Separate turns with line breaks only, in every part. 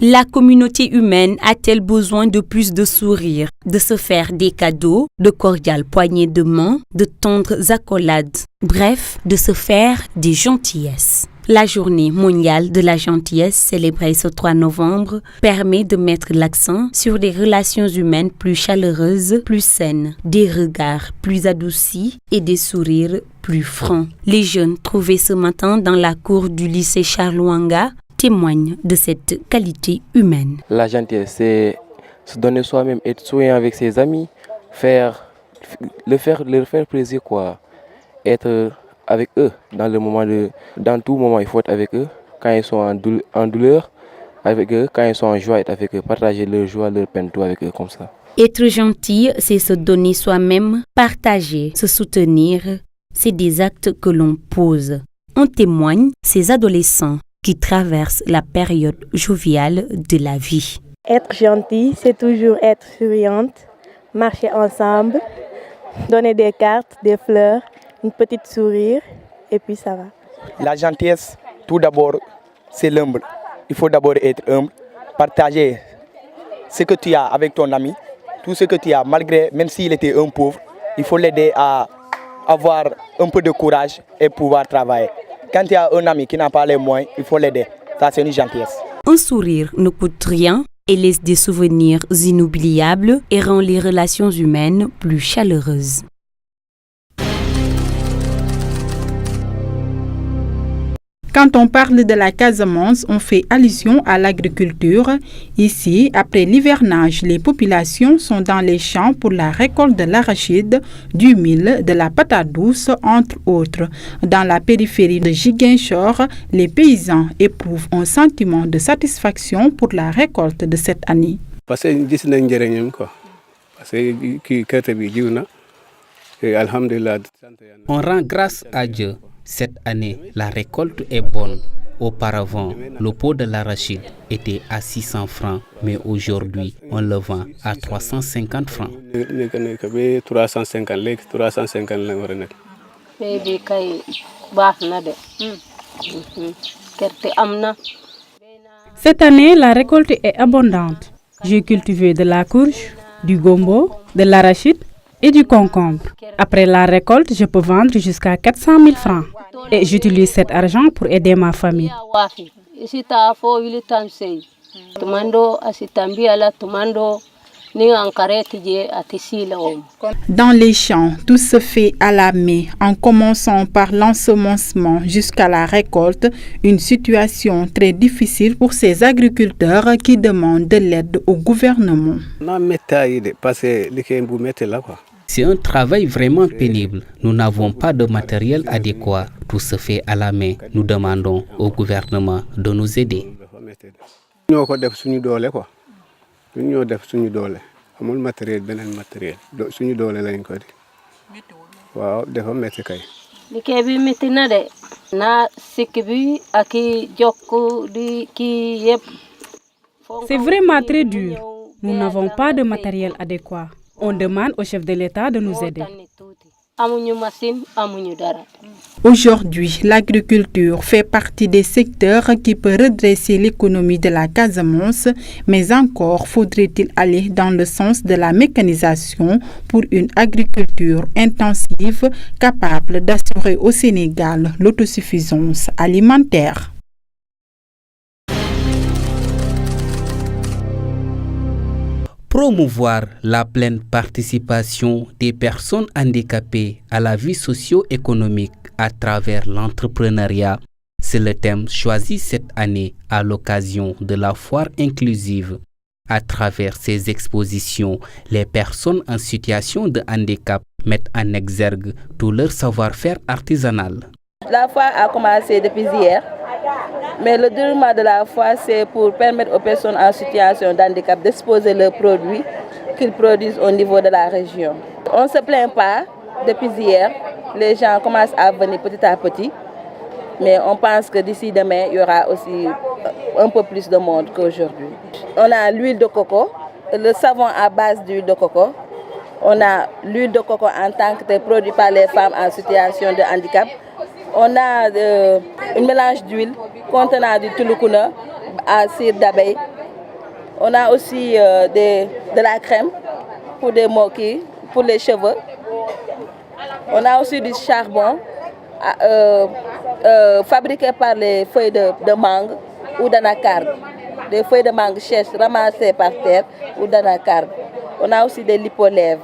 La communauté humaine a-t-elle besoin de plus de sourires, de se faire des cadeaux, de cordiales poignées de main, de tendres accolades, bref, de se faire des gentillesses? La journée mondiale de la gentillesse, célébrée ce 3 novembre, permet de mettre l'accent sur des relations humaines plus chaleureuses, plus saines, des regards plus adoucis et des sourires plus francs. Les jeunes trouvés ce matin dans la cour du lycée Charles Lwanga témoignent de cette qualité humaine.
La gentillesse, c'est se donner soi-même, être souriant avec ses amis, leur faire plaisir, quoi. Être avec eux dans tout moment, il faut être avec eux. Quand ils sont en douleur, avec eux. Quand ils sont en joie, être avec eux. Partager leur joie, leur peine, tout avec eux, comme ça.
Être gentil, c'est se donner soi-même, partager, se soutenir. C'est des actes que l'on pose. En témoignent ces adolescents qui traversent la période joviale de la vie.
Être gentil, c'est toujours être souriante, marcher ensemble, donner des cartes, des fleurs, une petite sourire, et puis ça va.
La gentillesse, tout d'abord, c'est l'humble. Il faut d'abord être humble, partager ce que tu as avec ton ami, tout ce que tu as, même s'il était un pauvre, il faut l'aider à avoir un peu de courage et pouvoir travailler. Quand il y a un ami qui n'a pas les moyens, il faut l'aider. Ça, c'est une gentillesse.
Un sourire ne coûte rien et laisse des souvenirs inoubliables et rend les relations humaines plus chaleureuses.
Quand on parle de la Casamance, on fait allusion à l'agriculture. Ici, après l'hivernage, les populations sont dans les champs pour la récolte de l'arachide, du mil, de la patate douce, entre autres. Dans la périphérie de Ziguinchor, les paysans éprouvent un sentiment de satisfaction pour la récolte de cette année.
Parce on rend grâce à Dieu. Cette année, la récolte est bonne. Auparavant, le pot de l'arachide était à 600 francs, mais aujourd'hui, on le vend à 350 francs.
Cette année, la récolte est abondante. J'ai cultivé de la courge, du gombo, de l'arachide et du concombre. Après la récolte, je peux vendre jusqu'à 400 000 francs. Et j'utilise cet argent pour aider ma famille. Dans les champs, tout se fait à la main, en commençant par l'ensemencement jusqu'à la récolte, une situation très difficile pour ces agriculteurs qui demandent de l'aide au gouvernement.
C'est un travail vraiment pénible. Nous n'avons pas de matériel adéquat. Tout se fait à la main. Nous demandons au gouvernement de nous aider.
C'est vraiment très dur. Nous n'avons pas de matériel adéquat. On demande au chef de l'État de nous aider. Aujourd'hui, l'agriculture fait partie des secteurs qui peuvent redresser l'économie de la Casamance, mais encore faudrait-il aller dans le sens de la mécanisation pour une agriculture intensive capable d'assurer au Sénégal l'autosuffisance alimentaire.
Promouvoir la pleine participation des personnes handicapées à la vie socio-économique à travers l'entrepreneuriat, c'est le thème choisi cette année à l'occasion de la foire inclusive. À travers ces expositions, les personnes en situation de handicap mettent en exergue tout leur savoir-faire artisanal.
La foire a commencé depuis hier. Mais le déroulement de la foire, c'est pour permettre aux personnes en situation de handicap d'exposer leurs produits qu'ils produisent au niveau de la région. On ne se plaint pas depuis hier. Les gens commencent à venir petit à petit. Mais on pense que d'ici demain, il y aura aussi un peu plus de monde qu'aujourd'hui. On a l'huile de coco, le savon à base d'huile de coco. On a l'huile de coco en tant que produit par les femmes en situation de handicap. On a un mélange d'huile contenant du tulukuna à cire d'abeille On a aussi de la crème pour des moquis, pour les cheveux. On a aussi du charbon fabriqué par les feuilles de mangue ou d'anacarde. Des feuilles de mangue sèches ramassées par terre ou d'anacarde. On a aussi des lipolèvres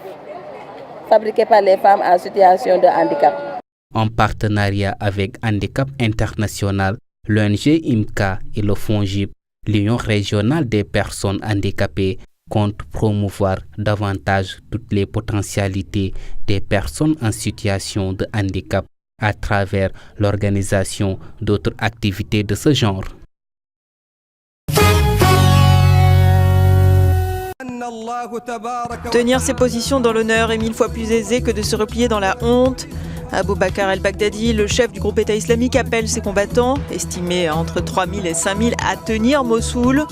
fabriqués par les femmes en situation de handicap.
En partenariat avec Handicap International, l'ONG IMCA et le FONGIP, l'Union régionale des personnes handicapées, comptent promouvoir davantage toutes les potentialités des personnes en situation de handicap à travers l'organisation d'autres activités de ce genre.
Tenir ses positions dans l'honneur est 1000 fois plus aisé que de se replier dans la honte. Abou Bakr el-Baghdadi, le chef du groupe État islamique, appelle ses combattants, estimés à entre 3000 et 5000, à tenir Mossoul.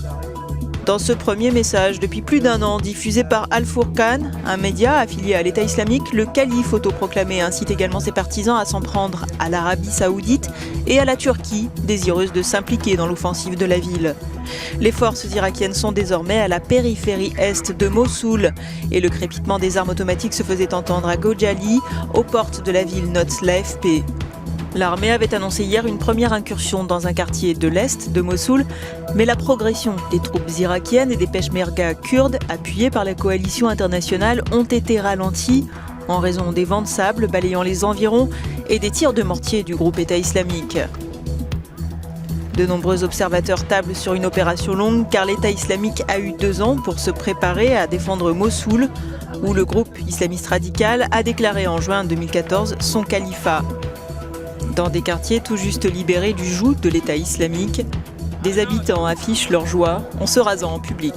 Dans ce premier message, depuis plus d'un an, diffusé par Al-Furqan, un média affilié à l'État islamique, le calife autoproclamé incite également ses partisans à s'en prendre à l'Arabie saoudite et à la Turquie, désireuse de s'impliquer dans l'offensive de la ville. Les forces irakiennes sont désormais à la périphérie est de Mossoul et le crépitement des armes automatiques se faisait entendre à Gojali, aux portes de la ville, note l'AFP. L'armée avait annoncé hier une première incursion dans un quartier de l'est de Mossoul, mais la progression des troupes irakiennes et des peshmerga kurdes, appuyées par la coalition internationale, ont été ralenties en raison des vents de sable balayant les environs et des tirs de mortier du groupe État islamique. De nombreux observateurs tablent sur une opération longue car l'État islamique a eu 2 ans pour se préparer à défendre Mossoul, où le groupe islamiste radical a déclaré en juin 2014 son califat. Dans des quartiers tout juste libérés du joug de l'État islamique, des habitants affichent leur joie en se rasant en public.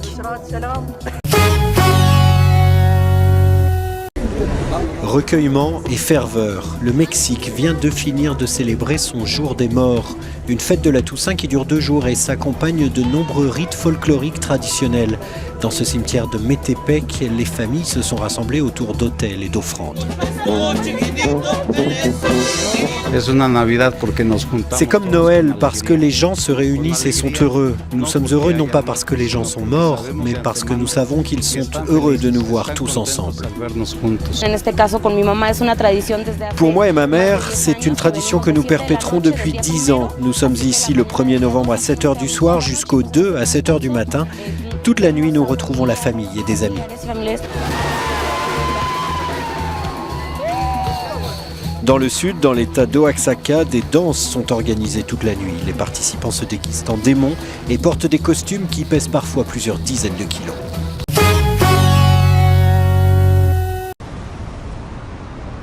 Recueillement et ferveur. Le Mexique vient de finir de célébrer son jour des morts, une fête de la Toussaint qui dure 2 jours et s'accompagne de nombreux rites folkloriques traditionnels. Dans ce cimetière de Metepec, les familles se sont rassemblées autour d'autels et d'offrandes. C'est comme Noël parce que les gens se réunissent et sont heureux. Nous sommes heureux non pas parce que les gens sont morts, mais parce que nous savons qu'ils sont heureux de nous voir tous ensemble. Pour moi et ma mère, c'est une tradition que nous perpétrons depuis 10 ans. Nous sommes ici le 1er novembre à 7h du soir jusqu'au 2 à 7h du matin. Toute la nuit, nous retrouvons la famille et des amis. Dans le sud, dans l'état d'Oaxaca, des danses sont organisées toute la nuit. Les participants se déguisent en démons et portent des costumes qui pèsent parfois plusieurs dizaines de kilos.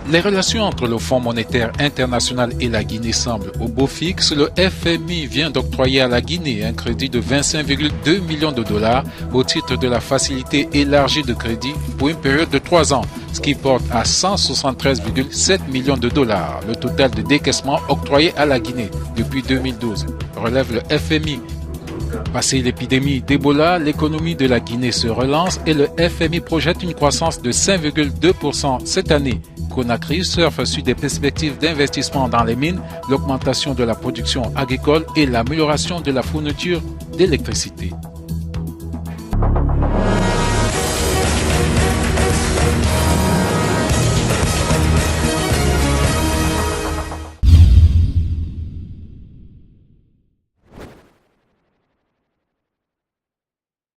Les relations entre le Fonds monétaire international et la Guinée semblent au beau fixe. Le FMI vient d'octroyer à la Guinée un crédit de 25,2 millions de dollars au titre de la facilité élargie de crédit pour une période de 3 ans, ce qui porte à 173,7 millions de dollars le total de décaissements octroyés à la Guinée depuis 2012, relève le FMI. Passé l'épidémie d'Ebola, l'économie de la Guinée se relance et le FMI projette une croissance de 5,2% cette année. Conakry surfe sur des perspectives d'investissement dans les mines, l'augmentation de la production agricole et l'amélioration de la fourniture d'électricité.